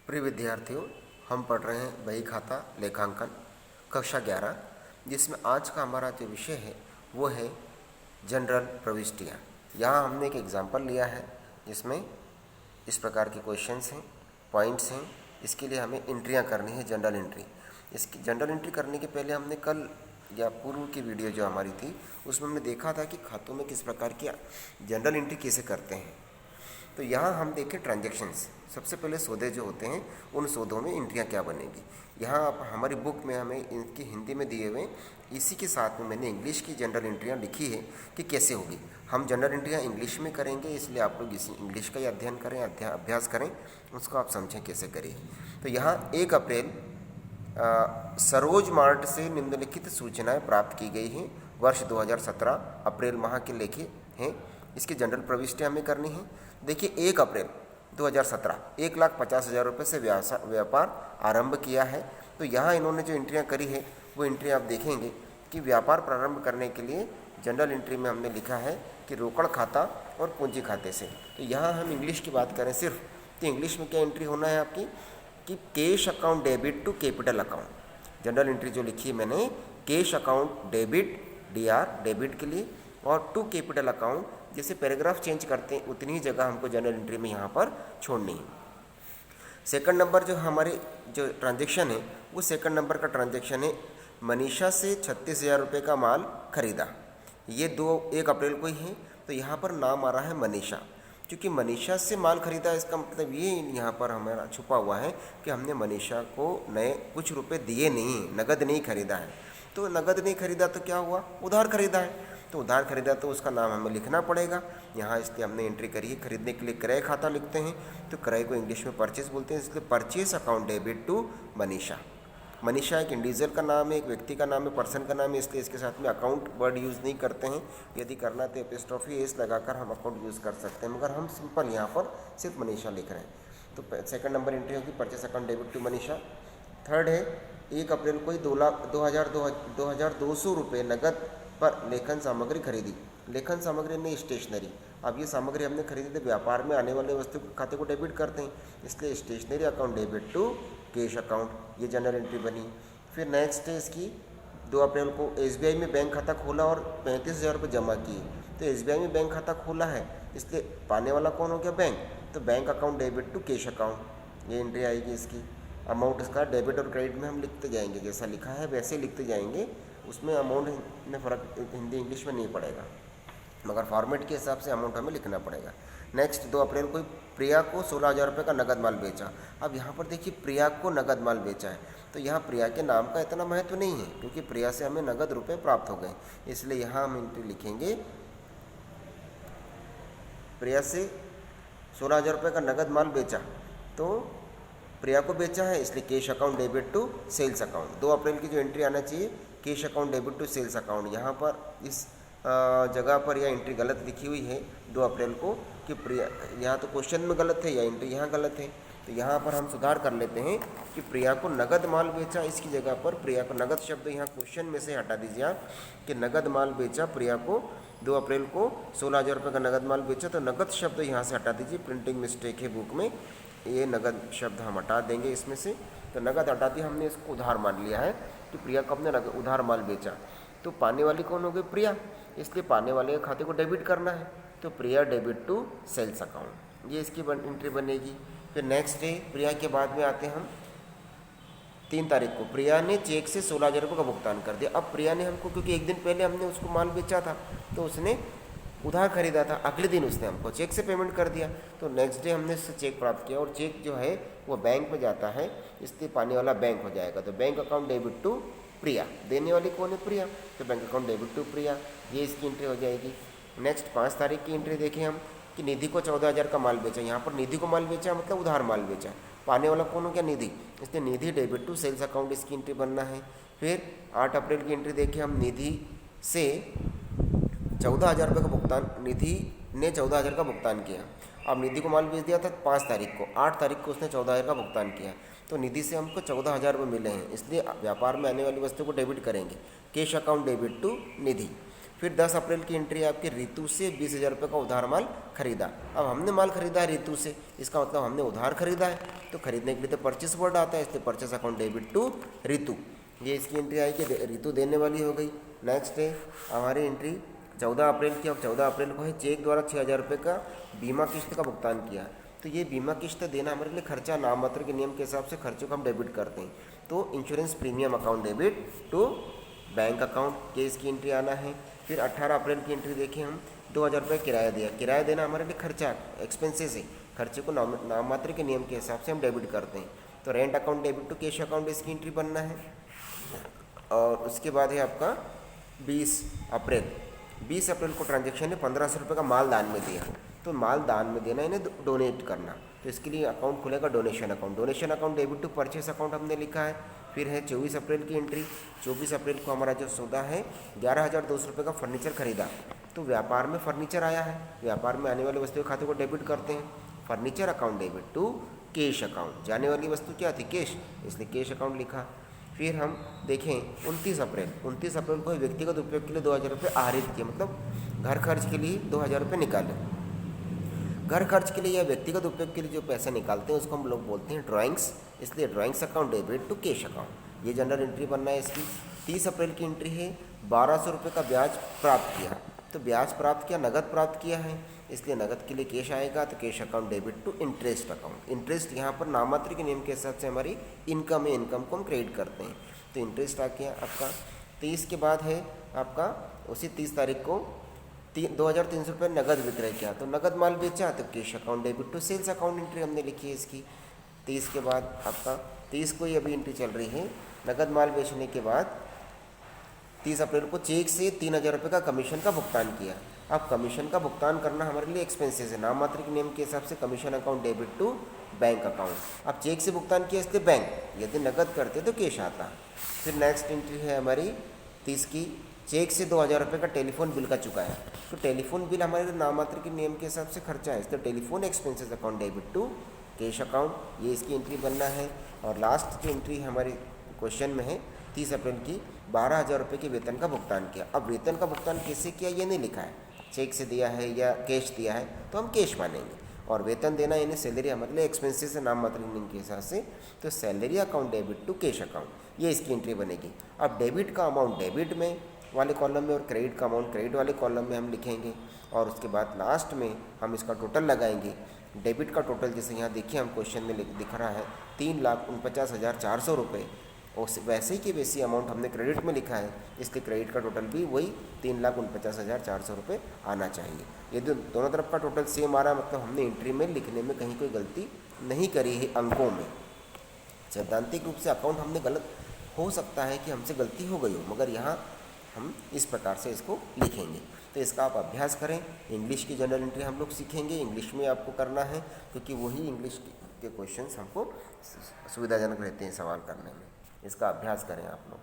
प्रिय विद्यार्थियों, हम पढ़ रहे हैं बही खाता लेखांकन कक्षा 11, जिसमें आज का हमारा जो विषय है वो है जनरल प्रविष्टियाँ। यहाँ हमने एक एग्जाम्पल लिया है जिसमें इस प्रकार के क्वेश्चंस हैं, पॉइंट्स हैं। इसके लिए हमें एंट्रियाँ करनी है, जनरल एंट्री। इसकी जनरल एंट्री करने के पहले हमने कल या पूर्व की वीडियो जो हमारी थी उसमें हमने देखा था कि खातों में किस प्रकार की जनरल एंट्री कैसे करते हैं। तो यहाँ हम देखें ट्रांजैक्शंस। सबसे पहले सौदे जो होते हैं उन सौदों में एंट्रियाँ क्या बनेगी। यहाँ आप हमारी बुक में हमें इनकी हिंदी में दिए हुए, इसी के साथ में मैंने इंग्लिश की जनरल एंट्रियाँ लिखी है कि कैसे होगी। हम जनरल एंट्रियाँ इंग्लिश में करेंगे, इसलिए आप लोग इसी इंग्लिश का ही अध्ययन करें, अभ्यास करें, उसको आप समझें कैसे करिए। तो यहाँ 1 अप्रैल सरोज मार्ट से निम्नलिखित सूचनाएं प्राप्त की गई हैं। वर्ष 2017 अप्रैल माह के लेखे हैं। इसकी जनरल प्रविष्टियाँ हमें करनी है। देखिए, 1 अप्रैल 2017 1,50,000 रुपये से व्यापार आरंभ किया है। तो यहाँ इन्होंने जो एंट्रियाँ करी है वो एंट्री आप देखेंगे कि व्यापार प्रारंभ करने के लिए जनरल एंट्री में हमने लिखा है कि रोकड़ खाता और पूंजी खाते से। तो यहाँ हम इंग्लिश की बात करें सिर्फ, तो इंग्लिश में क्या एंट्री होना है आपकी कि cash account debit to capital account. Journal entry जो लिखी है मैंने, cash account debit DR debit के लिए और टू कैपिटल अकाउंट, जैसे पैराग्राफ चेंज करते हैं उतनी ही जगह हमको जनरल एंट्री में यहाँ पर छोड़नी है। सेकंड नंबर जो हमारे जो ट्रांजैक्शन है वो सेकंड नंबर का ट्रांजैक्शन है, मनीषा से 36,000 रुपये का माल खरीदा। ये 1 अप्रैल को ही है। तो यहाँ पर नाम आ रहा है मनीषा, क्योंकि मनीषा से माल खरीदा, इसका मतलब ये यहाँ पर हमारा छुपा हुआ है कि हमने मनीषा को नए कुछ रुपए दिए नहीं, नगद नहीं खरीदा है। तो नगद नहीं खरीदा तो क्या हुआ, उधार खरीदा है। तो उधार खरीदा तो उसका नाम हमें लिखना पड़ेगा यहाँ, इसलिए हमने एंट्री करी है। खरीदने के लिए क्रय खाता लिखते हैं, तो क्रय को इंग्लिश में परचेस बोलते हैं, इसलिए purchase account debit to Manisha. Manisha एक इंडिविजुअल का नाम है, एक व्यक्ति का नाम है, पर्सन का नाम है, इसलिए इसके साथ में अकाउंट वर्ड यूज़ नहीं करते हैं। यदि करना तो एपिस्ट्रोफी एस लगाकर हम अकाउंट यूज़ कर सकते हैं, मगर हम सिंपल यहाँ पर सिर्फ मनीषा लिख रहे हैं। तो सेकंड नंबर एंट्री होगी purchase account debit to Manisha. Third है 1 अप्रैल को ही 2,200 रुपये नगद पर लेखन सामग्री खरीदी। लेखन सामग्री नहीं, स्टेशनरी। अब ये सामग्री हमने खरीदी थी, व्यापार में आने वाले वस्तु खाते को डेबिट करते हैं, इसलिए stationery account debit to cash account, ये जनरल एंट्री बनी। फिर नेक्स्ट है इसकी 2 अप्रैल को SBI में बैंक खाता खोला और 35,000 रुपये जमा किए। तो SBI में बैंक खाता खोला है, इसलिए पाने वाला कौन हो गया, बैंक। तो bank account debit to cash account, ये एंट्री आएगी इसकी। अमाउंट इसका डेबिट और क्रेडिट में हम लिखते जाएंगे, जैसा लिखा है वैसे लिखते जाएंगे, उसमें अमाउंट में फ़र्क हिंदी इंग्लिश में नहीं पड़ेगा, मगर फॉर्मेट के हिसाब से अमाउंट हमें लिखना पड़ेगा। नेक्स्ट 2 अप्रैल को प्रिया को 16,000 रुपये का नगद माल बेचा। अब यहाँ पर देखिए, प्रिया को नगद माल बेचा है, तो यहाँ प्रिया के नाम का इतना महत्व नहीं है, क्योंकि प्रिया से हमें नगद रुपये प्राप्त हो गए, इसलिए यहाँ हम एंट्री लिखेंगे प्रिया से 16,000 रुपये का नगद माल बेचा। तो प्रिया को बेचा है, इसलिए cash account debit to sales account. 2 April की जो एंट्री आना चाहिए cash account debit to sales account, यहाँ पर इस जगह पर यह एंट्री गलत लिखी हुई है 2 अप्रैल को कि प्रिया, यहाँ तो क्वेश्चन में गलत है या एंट्री यहाँ गलत है। तो यहाँ पर हम सुधार कर लेते हैं कि प्रिया को नगद माल बेचा, इसकी जगह पर प्रिया को नगद शब्द यहाँ क्वेश्चन में से हटा दीजिए आप कि नगद माल बेचा प्रिया को 2 अप्रैल को 16,000 रुपये का नगद माल बेचा। तो नगद शब्द यहाँ से हटा दीजिए, प्रिंटिंग मिस्टेक है बुक में, ये नगद शब्द हम हटा देंगे इसमें से। तो नगद हटा दिया, हमने इसको उधार मान लिया है कि प्रिया को हमने उधार माल बेचा। तो पाने वाली कौन हो गई, प्रिया, इसलिए पाने वाले खाते को डेबिट करना है, तो प्रिया डेबिट टू सेल्स अकाउंट, ये इसकी एंट्री बनेगी। फिर नेक्स्ट डे प्रिया के बाद में आते हैं हम 3 तारीख को, प्रिया ने चेक से 16,000 रुपये का भुगतान कर दिया। अब प्रिया ने हमको, क्योंकि एक दिन पहले हमने उसको माल बेचा था तो उसने उधार खरीदा था, अगले दिन उसने हमको चेक से पेमेंट कर दिया। तो नेक्स्ट डे हमने उससे चेक प्राप्त किया और चेक जो है वो बैंक में जाता है, इसलिए पाने वाला बैंक हो जाएगा। तो बैंक अकाउंट डेबिट टू प्रिया, देने वाली कौन है, प्रिया, तो बैंक अकाउंट डेबिट टू प्रिया, ये इसकी एंट्री हो जाएगी। नेक्स्ट 5 तारीख की एंट्री देखें हम कि निधि को 14,000 का माल बेचा। यहाँ पर निधि को माल बेचा मतलब उधार माल बेचा, पाने वाला कौन हो गया, निधि, इसलिए निधि डेबिट टू सेल्स अकाउंट, इसकी एंट्री बनना है। फिर 8 अप्रैल की एंट्री देखें हम, निधि से 14,000 रुपये का भुगतान, निधि ने 14,000 का भुगतान किया। अब निधि को माल बेच दिया था 5 तारीख को, 8 तारीख को उसने 14,000 का भुगतान किया, तो निधि से हमको 14,000 रुपये मिले हैं, इसलिए व्यापार में आने वाली वस्तु को डेबिट करेंगे, कैश अकाउंट डेबिट टू निधि। फिर 10 अप्रैल की एंट्री है आपकी, रितु से 20,000 रुपये का उधार माल खरीदा। अब हमने माल खरीदा है रितु से, इसका मतलब हमने उधार खरीदा है, तो खरीदने के लिए तो परचेस वर्ड आता है, इसलिए purchase account debit to Ritu, ये इसकी एंट्री आई कि रितु देने वाली हो गई। नेक्स्ट है हमारी एंट्री 14 अप्रैल की। अब 14 अप्रैल को है चेक द्वारा 6,000 रुपये का बीमा किस्त का भुगतान किया, तो ये बीमा किस्त देना हमारे लिए खर्चा नाम मात्र के नियम के हिसाब से खर्चों को हम डेबिट करते हैं, तो insurance premium account debit to bank account, ये इसकी एंट्री आना है। फिर 18 अप्रैल की एंट्री देखें हम, 2,000 रुपये किराया दिया, किराया देना हमारे लिए खर्चा एक्सपेंसेस है, खर्चे को नाम मात्र के नियम के हिसाब से हम डेबिट करते हैं, तो rent account debit to cash account इसकी एंट्री बनना है। और उसके बाद है आपका 20 अप्रैल को ट्रांजैक्शन है 1,500 रुपये का माल दान में दिया, तो माल दान में देना इन्हें डोनेट करना, तो इसके लिए अकाउंट खुलेगा donation account debit to purchase account हमने लिखा है। फिर है 24 अप्रैल की एंट्री, 24 अप्रैल को हमारा जो सौदा है 11,200 रुपये का फर्नीचर खरीदा, तो व्यापार में फर्नीचर आया है, व्यापार में आने वाली वस्तु के खाते को डेबिट करते हैं, furniture account debit to cash account, जाने वाली वस्तु क्या थी कैश, इसलिए कैश अकाउंट लिखा। फिर हम देखें 29 अप्रैल को व्यक्तिगत उपयोग के लिए 2,000 रुपये आहरित किए, मतलब घर खर्च के लिए 2,000 रुपये निकाले। घर खर्च के लिए या व्यक्तिगत उपयोग के लिए जो पैसे निकालते हैं उसको हम लोग बोलते हैं ड्राइंग्स, इसलिए drawings account debit to cash account, ये जनरल एंट्री बनना है इसकी। 30 अप्रैल की एंट्री है 1,200 रुपये का ब्याज प्राप्त किया, तो ब्याज प्राप्त किया नगद प्राप्त किया है, इसलिए नगद के लिए कैश आएगा, तो cash account debit to interest account. Interest यहाँ पर नाममात्र के नियम के हिसाब से हमारी इनकम है, इनकम को हम क्रेडिट करते हैं, तो इंटरेस्ट आ गया आपका। 30 के बाद है आपका उसी 30 तारीख को 2,300 रुपये नगद विक्रय किया, तो नगद माल बेचा, तो cash account debit to sales account entry हमने लिखी है इसकी। 30 के बाद आपका 30 को ही अभी एंट्री चल रही है, नगद माल बेचने के बाद 30 अप्रैल को चेक से 3,000 रुपये का कमीशन का भुगतान किया। अब कमीशन का भुगतान करना हमारे लिए एक्सपेंसेस है, नाम मात्र के नियम के हिसाब से commission account debit to bank account. अब चेक से भुगतान किया इसलिए बैंक, यदि नगद करते तो कैश आता। फिर नेक्स्ट एंट्री है हमारी 30 की, चेक से 2,000 रुपये का टेलीफोन बिल का चुकाया, तो टेलीफोन बिल हमारे नाम मात्र के नियम के हिसाब से खर्चा है, तो telephone expenses account debit to cash account, ये इसकी एंट्री बनना है। और लास्ट की एंट्री हमारी क्वेश्चन में है 30 अप्रैल की 12,000 रुपये के वेतन का भुगतान किया। अब वेतन का भुगतान कैसे किया ये नहीं लिखा है, चेक से दिया है या कैश दिया है तो हम कैश मानेंगे, और वेतन देना यानी सैलरी हमारे लिए एक्सपेंसेस से नाम मात्र के हिसाब से, तो salary account debit to cash account, ये इसकी एंट्री बनेगी। अब डेबिट का अमाउंट डेबिट में वाले कॉलम में और क्रेडिट का अमाउंट क्रेडिट वाले कॉलम में हम लिखेंगे, और उसके बाद लास्ट में हम इसका टोटल लगाएंगे। डेबिट का टोटल जैसे यहाँ देखिए हम क्वेश्चन में दिख रहा है 3,49,400 रुपये, और वैसे ही कि वैसी अमाउंट हमने क्रेडिट में लिखा है, इसके क्रेडिट का टोटल भी वही 3,49,400 रुपये आना चाहिए। यदि दोनों तरफ का टोटल सेम आ रहा है मतलब हमने एंट्री में लिखने में कहीं कोई गलती नहीं करी है अंकों में। सैद्धांतिक रूप से अकाउंट हमने गलत हो सकता है कि हमसे गलती हो गई हो, मगर यहाँ हम इस प्रकार से इसको लिखेंगे, तो इसका आप अभ्यास करें। इंग्लिश की जनरल एंट्री हम लोग सीखेंगे, इंग्लिश में आपको करना है क्योंकि वही इंग्लिश के क्वेश्चंस हमको सुविधाजनक रहते हैं सवाल करने में, इसका अभ्यास करें आप लोग।